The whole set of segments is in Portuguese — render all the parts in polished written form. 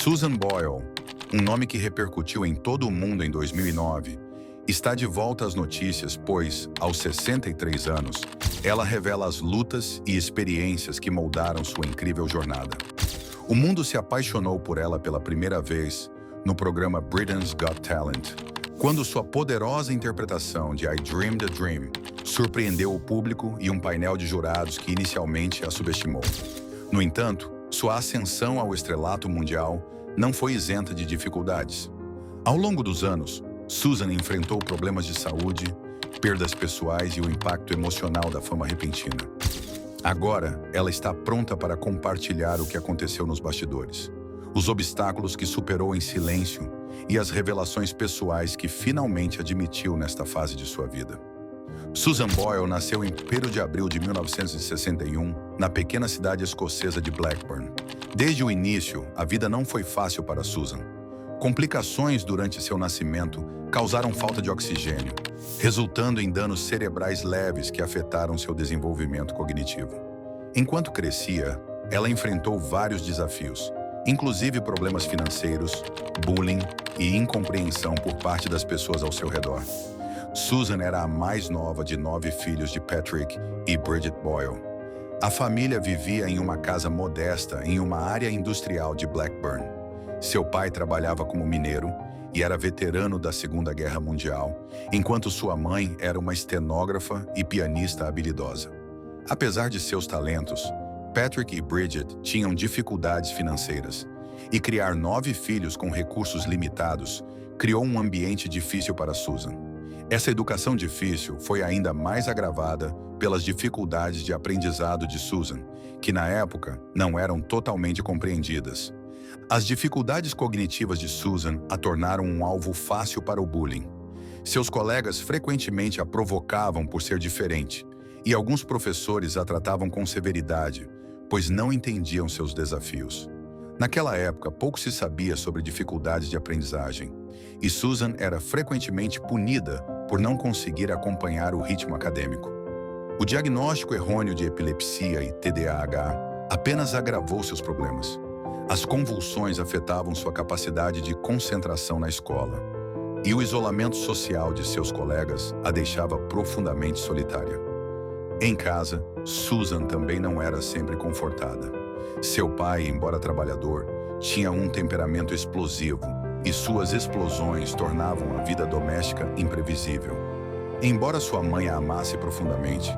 Susan Boyle, um nome que repercutiu em todo o mundo em 2009, está de volta às notícias, pois, aos 63 anos, ela revela as lutas e experiências que moldaram sua incrível jornada. O mundo se apaixonou por ela pela primeira vez no programa Britain's Got Talent, quando sua poderosa interpretação de I Dreamed a Dream surpreendeu o público e um painel de jurados que inicialmente a subestimou. No entanto, sua ascensão ao estrelato mundial não foi isenta de dificuldades. Ao longo dos anos, Susan enfrentou problemas de saúde, perdas pessoais e o impacto emocional da fama repentina. Agora, ela está pronta para compartilhar o que aconteceu nos bastidores, os obstáculos que superou em silêncio e as revelações pessoais que finalmente admitiu nesta fase de sua vida. Susan Boyle nasceu em 1º de abril de 1961, na pequena cidade escocesa de Blackburn. Desde o início, a vida não foi fácil para Susan. Complicações durante seu nascimento causaram falta de oxigênio, resultando em danos cerebrais leves que afetaram seu desenvolvimento cognitivo. Enquanto crescia, ela enfrentou vários desafios, inclusive problemas financeiros, bullying e incompreensão por parte das pessoas ao seu redor. Susan era a mais nova de 9 filhos de Patrick e Bridget Boyle. A família vivia em uma casa modesta em uma área industrial de Blackburn. Seu pai trabalhava como mineiro e era veterano da Segunda Guerra Mundial, enquanto sua mãe era uma estenógrafa e pianista habilidosa. Apesar de seus talentos, Patrick e Bridget tinham dificuldades financeiras, e criar 9 filhos com recursos limitados criou um ambiente difícil para Susan. Essa educação difícil foi ainda mais agravada pelas dificuldades de aprendizado de Susan, que na época não eram totalmente compreendidas. As dificuldades cognitivas de Susan a tornaram um alvo fácil para o bullying. Seus colegas frequentemente a provocavam por ser diferente, e alguns professores a tratavam com severidade, pois não entendiam seus desafios. Naquela época, pouco se sabia sobre dificuldades de aprendizagem, e Susan era frequentemente punida por não conseguir acompanhar o ritmo acadêmico. O diagnóstico errôneo de epilepsia e TDAH apenas agravou seus problemas. As convulsões afetavam sua capacidade de concentração na escola, e o isolamento social de seus colegas a deixava profundamente solitária. Em casa, Susan também não era sempre confortada. Seu pai, embora trabalhador, tinha um temperamento explosivo, e suas explosões tornavam a vida doméstica imprevisível. Embora sua mãe a amasse profundamente,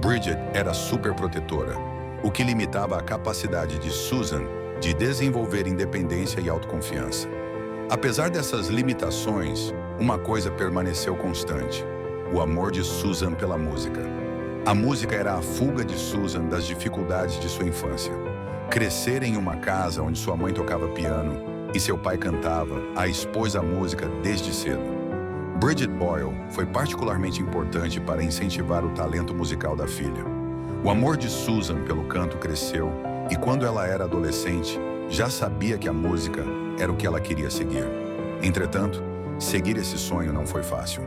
Bridget era superprotetora, o que limitava a capacidade de Susan de desenvolver independência e autoconfiança. Apesar dessas limitações, uma coisa permaneceu constante: o amor de Susan pela música. A música era a fuga de Susan das dificuldades de sua infância. Crescer em uma casa onde sua mãe tocava piano e seu pai cantava a expôs à música desde cedo. Bridget Boyle foi particularmente importante para incentivar o talento musical da filha. O amor de Susan pelo canto cresceu, e quando ela era adolescente, já sabia que a música era o que ela queria seguir. Entretanto, seguir esse sonho não foi fácil.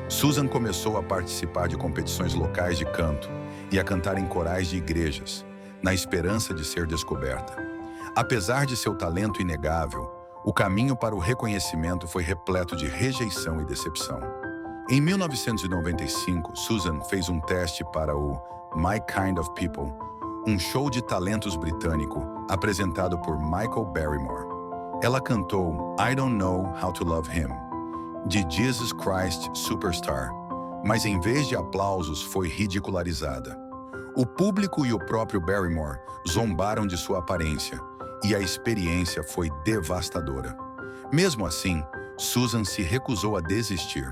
Susan começou a participar de competições locais de canto e a cantar em corais de igrejas, na esperança de ser descoberta. Apesar de seu talento inegável, o caminho para o reconhecimento foi repleto de rejeição e decepção. Em 1995, Susan fez um teste para o My Kind of People, um show de talentos britânico apresentado por Michael Barrymore. Ela cantou I Don't Know How to Love Him, de Jesus Christ Superstar, mas em vez de aplausos foi ridicularizada. O público e o próprio Barrymore zombaram de sua aparência, e a experiência foi devastadora. Mesmo assim, Susan se recusou a desistir.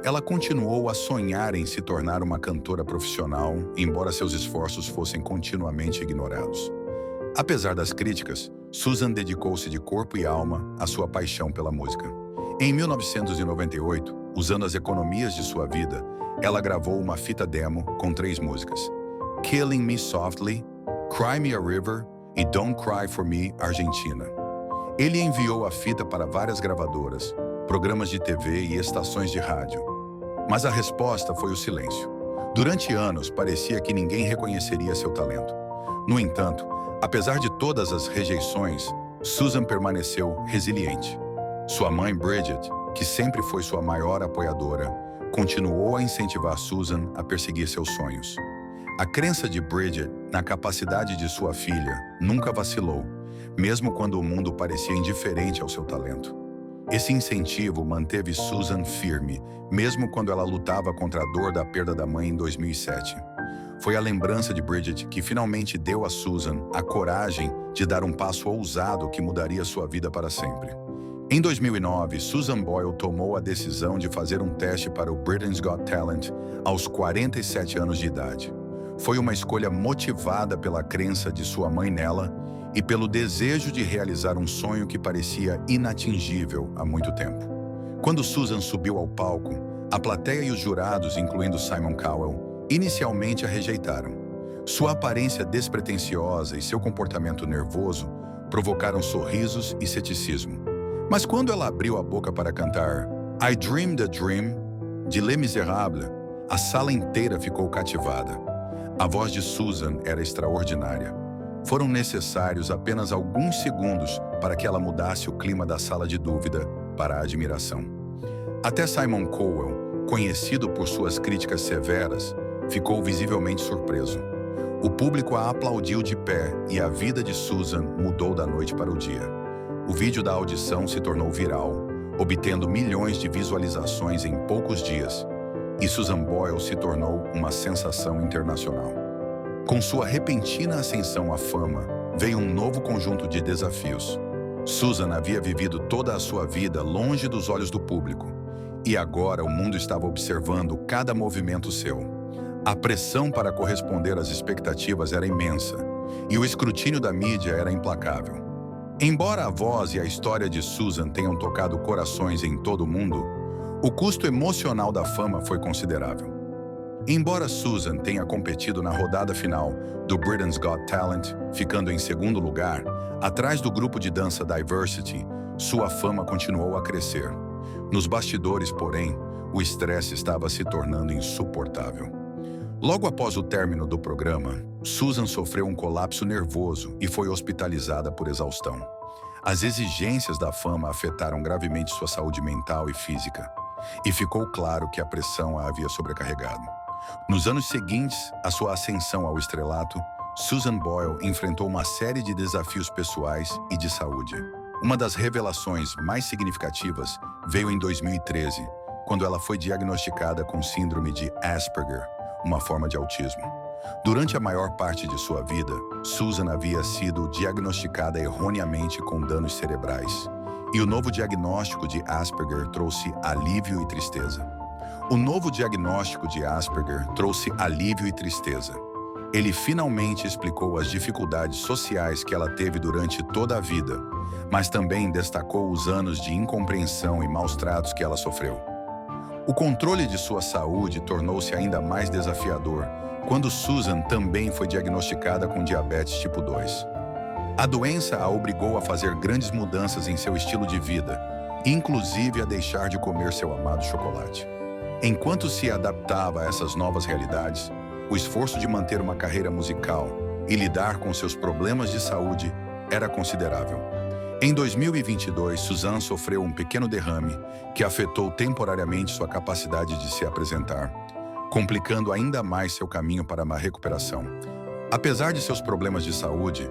Ela continuou a sonhar em se tornar uma cantora profissional, embora seus esforços fossem continuamente ignorados. Apesar das críticas, Susan dedicou-se de corpo e alma à sua paixão pela música. Em 1998, usando as economias de sua vida, ela gravou uma fita demo com 3 músicas: Killing Me Softly, Cry Me a River e Don't Cry for Me, Argentina. Ele enviou a fita para várias gravadoras, programas de TV e estações de rádio. Mas a resposta foi o silêncio. Durante anos, parecia que ninguém reconheceria seu talento. No entanto, apesar de todas as rejeições, Susan permaneceu resiliente. Sua mãe, Bridget, que sempre foi sua maior apoiadora, continuou a incentivar Susan a perseguir seus sonhos. A crença de Bridget na capacidade de sua filha nunca vacilou, mesmo quando o mundo parecia indiferente ao seu talento. Esse incentivo manteve Susan firme, mesmo quando ela lutava contra a dor da perda da mãe em 2007. Foi a lembrança de Bridget que finalmente deu a Susan a coragem de dar um passo ousado que mudaria sua vida para sempre. Em 2009, Susan Boyle tomou a decisão de fazer um teste para o Britain's Got Talent aos 47 anos de idade. Foi uma escolha motivada pela crença de sua mãe nela e pelo desejo de realizar um sonho que parecia inatingível há muito tempo. Quando Susan subiu ao palco, a plateia e os jurados, incluindo Simon Cowell, inicialmente a rejeitaram. Sua aparência despretensiosa e seu comportamento nervoso provocaram sorrisos e ceticismo. Mas quando ela abriu a boca para cantar I Dreamed a Dream, de Les Misérables, a sala inteira ficou cativada. A voz de Susan era extraordinária. Foram necessários apenas alguns segundos para que ela mudasse o clima da sala de dúvida para a admiração. Até Simon Cowell, conhecido por suas críticas severas, ficou visivelmente surpreso. O público a aplaudiu de pé e a vida de Susan mudou da noite para o dia. O vídeo da audição se tornou viral, obtendo milhões de visualizações em poucos dias, e Susan Boyle se tornou uma sensação internacional. Com sua repentina ascensão à fama, veio um novo conjunto de desafios. Susan havia vivido toda a sua vida longe dos olhos do público, e agora o mundo estava observando cada movimento seu. A pressão para corresponder às expectativas era imensa, e o escrutínio da mídia era implacável. Embora a voz e a história de Susan tenham tocado corações em todo o mundo, o custo emocional da fama foi considerável. Embora Susan tenha competido na rodada final do Britain's Got Talent, ficando em segundo lugar, atrás do grupo de dança Diversity, sua fama continuou a crescer. Nos bastidores, porém, o estresse estava se tornando insuportável. Logo após o término do programa, Susan sofreu um colapso nervoso e foi hospitalizada por exaustão. As exigências da fama afetaram gravemente sua saúde mental e física, e ficou claro que a pressão a havia sobrecarregado. Nos anos seguintes à sua ascensão ao estrelato, Susan Boyle enfrentou uma série de desafios pessoais e de saúde. Uma das revelações mais significativas veio em 2013, quando ela foi diagnosticada com síndrome de Asperger, uma forma de autismo. Durante a maior parte de sua vida, Susan havia sido diagnosticada erroneamente com danos cerebrais, e o novo diagnóstico de Asperger trouxe alívio e tristeza. O novo diagnóstico de Asperger trouxe alívio e tristeza. Ele finalmente explicou as dificuldades sociais que ela teve durante toda a vida, mas também destacou os anos de incompreensão e maus tratos que ela sofreu. O controle de sua saúde tornou-se ainda mais desafiador quando Susan também foi diagnosticada com diabetes tipo 2. A doença a obrigou a fazer grandes mudanças em seu estilo de vida, inclusive a deixar de comer seu amado chocolate. Enquanto se adaptava a essas novas realidades, o esforço de manter uma carreira musical e lidar com seus problemas de saúde era considerável. Em 2022, Susan sofreu um pequeno derrame que afetou temporariamente sua capacidade de se apresentar, complicando ainda mais seu caminho para uma recuperação. Apesar de seus problemas de saúde,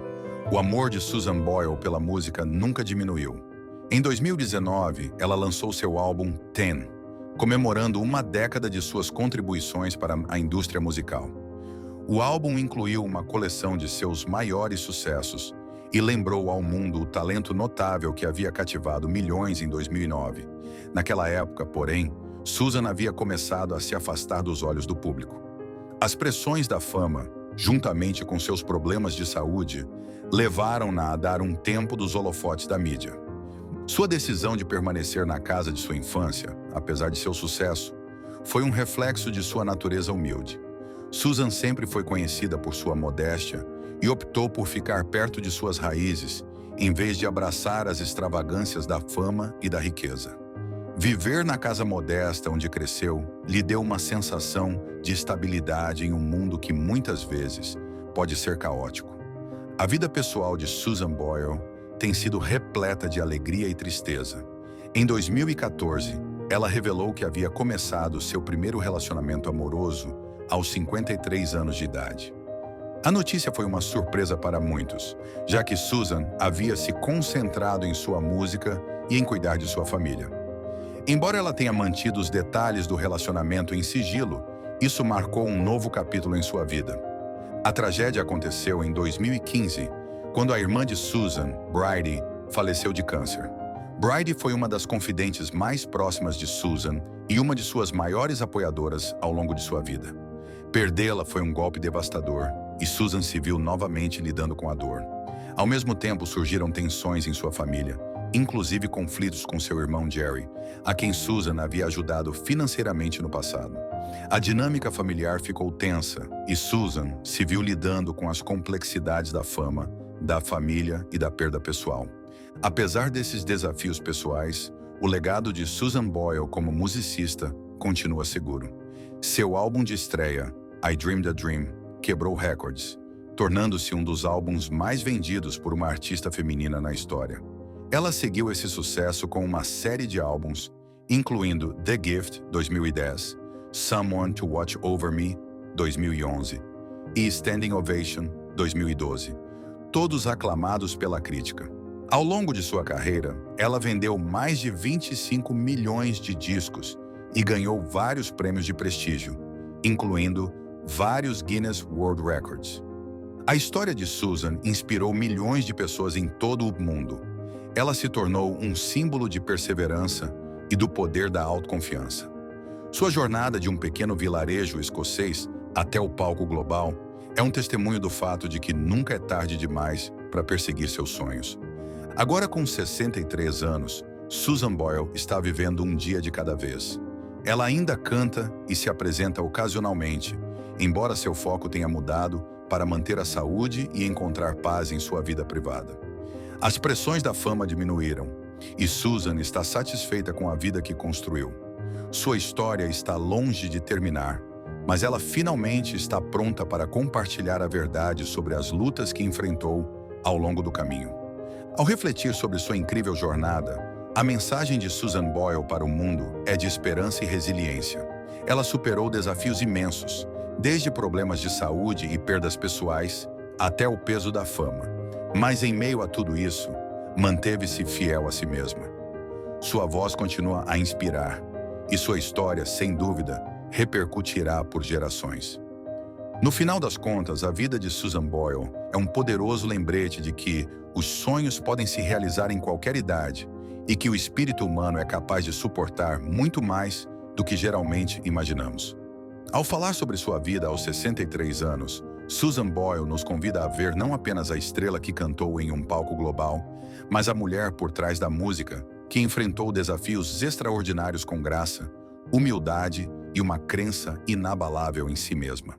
o amor de Susan Boyle pela música nunca diminuiu. Em 2019, ela lançou seu álbum 10, comemorando uma década de suas contribuições para a indústria musical. O álbum incluiu uma coleção de seus maiores sucessos e lembrou ao mundo o talento notável que havia cativado milhões em 2009. Naquela época, porém, Susan havia começado a se afastar dos olhos do público. As pressões da fama, juntamente com seus problemas de saúde, levaram-na a dar um tempo dos holofotes da mídia. Sua decisão de permanecer na casa de sua infância, apesar de seu sucesso, foi um reflexo de sua natureza humilde. Susan sempre foi conhecida por sua modéstia e optou por ficar perto de suas raízes, em vez de abraçar as extravagâncias da fama e da riqueza. Viver na casa modesta onde cresceu lhe deu uma sensação de estabilidade em um mundo que muitas vezes pode ser caótico. A vida pessoal de Susan Boyle tem sido repleta de alegria e tristeza. Em 2014, ela revelou que havia começado seu primeiro relacionamento amoroso aos 53 anos de idade. A notícia foi uma surpresa para muitos, já que Susan havia se concentrado em sua música e em cuidar de sua família. Embora ela tenha mantido os detalhes do relacionamento em sigilo, isso marcou um novo capítulo em sua vida. A tragédia aconteceu em 2015, quando a irmã de Susan, Bridie, faleceu de câncer. Bridie foi uma das confidentes mais próximas de Susan e uma de suas maiores apoiadoras ao longo de sua vida. Perdê-la foi um golpe devastador e Susan se viu novamente lidando com a dor. Ao mesmo tempo, surgiram tensões em sua família, inclusive conflitos com seu irmão Jerry, a quem Susan havia ajudado financeiramente no passado. A dinâmica familiar ficou tensa e Susan se viu lidando com as complexidades da fama, da família e da perda pessoal. Apesar desses desafios pessoais, o legado de Susan Boyle como musicista continua seguro. Seu álbum de estreia, I Dreamed a Dream, quebrou recordes, tornando-se um dos álbuns mais vendidos por uma artista feminina na história. Ela seguiu esse sucesso com uma série de álbuns, incluindo The Gift, 2010, Someone to Watch Over Me, 2011, e Standing Ovation, 2012, todos aclamados pela crítica. Ao longo de sua carreira, ela vendeu mais de 25 milhões de discos e ganhou vários prêmios de prestígio, incluindo vários Guinness World Records. A história de Susan inspirou milhões de pessoas em todo o mundo. Ela se tornou um símbolo de perseverança e do poder da autoconfiança. Sua jornada de um pequeno vilarejo escocês até o palco global é um testemunho do fato de que nunca é tarde demais para perseguir seus sonhos. Agora com 63 anos, Susan Boyle está vivendo um dia de cada vez. Ela ainda canta e se apresenta ocasionalmente, embora seu foco tenha mudado para manter a saúde e encontrar paz em sua vida privada. As pressões da fama diminuíram e Susan está satisfeita com a vida que construiu. Sua história está longe de terminar, mas ela finalmente está pronta para compartilhar a verdade sobre as lutas que enfrentou ao longo do caminho. Ao refletir sobre sua incrível jornada, a mensagem de Susan Boyle para o mundo é de esperança e resiliência. Ela superou desafios imensos, desde problemas de saúde e perdas pessoais até o peso da fama. Mas em meio a tudo isso, manteve-se fiel a si mesma. Sua voz continua a inspirar e sua história, sem dúvida, repercutirá por gerações. No final das contas, a vida de Susan Boyle é um poderoso lembrete de que os sonhos podem se realizar em qualquer idade e que o espírito humano é capaz de suportar muito mais do que geralmente imaginamos. Ao falar sobre sua vida aos 63 anos, Susan Boyle nos convida a ver não apenas a estrela que cantou em um palco global, mas a mulher por trás da música que enfrentou desafios extraordinários com graça, humildade e uma crença inabalável em si mesma.